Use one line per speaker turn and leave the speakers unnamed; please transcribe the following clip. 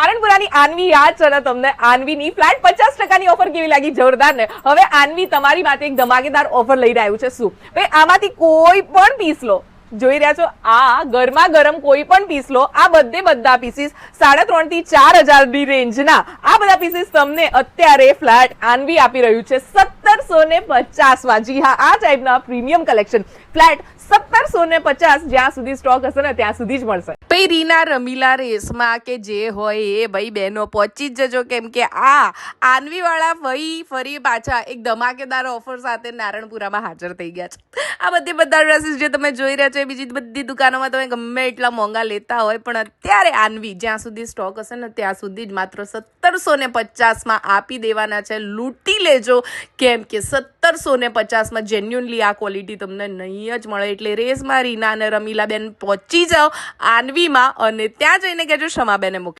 નારણપુરાની આનવી યાદ છે ને તમને? આનવીની ફ્લેટ 50% ઓફર કેવી લાગી? જોરદાર ને? હવે આનવી તમારી માટે એક ધમાકેદાર ઓફર લઈને આવ્યું છે. શું ભાઈ? આમાંથી કોઈ પણ પીસ લો, જોઈ રહ્યા છો, આ ગરમા ગરમ કોઈ પણ પીસ લો, આ બધા પીસીસ 3.5 થી 4,000 ની રેન્જના આ બધા પીસીસ તમને અત્યારે ફ્લેટ આનવી આપી રહ્યું છે 1750 માં. જી હા, આ ટાઈપના પ્રીમિયમ કલેક્શન ફ્લેટ 1750 જ્યાં સુધી સ્ટોક હશે ને ત્યાં સુધી જ મળશે. ભાઈ રીના રમીલા રેસમાં કે જે હોય એ ભાઈ બહેનો પહોંચી જ જજો, કેમ કે આ આનવી વાળા ભાઈ ફરી પાછા એક ધમાકેદાર ઓફર સાથે નારણપુરામાં હાજર થઈ ગયા છે. આ બધા ડ્રેસીસ જે તમે જોઈ રહ્યા છો એ બીજી બધી દુકાનોમાં તમે ગમે એટલા મોંઘા લેતા હોય, પણ અત્યારે આનવી જ્યાં સુધી સ્ટોક હશે ને ત્યાં સુધી જ માત્ર 1750માં આપી દેવાના છે. લૂંટી લેજો, કેમ કે 1750માં જેન્યુઅનલી આ ક્વોલિટી તમને નહીં જ મળે. એટલે રેસમાં રીના અને રમીલા બેન પહોંચી જાઓ આનવીમાં અને ત્યાં જઈને કહેજો શમાબેને મૂકી.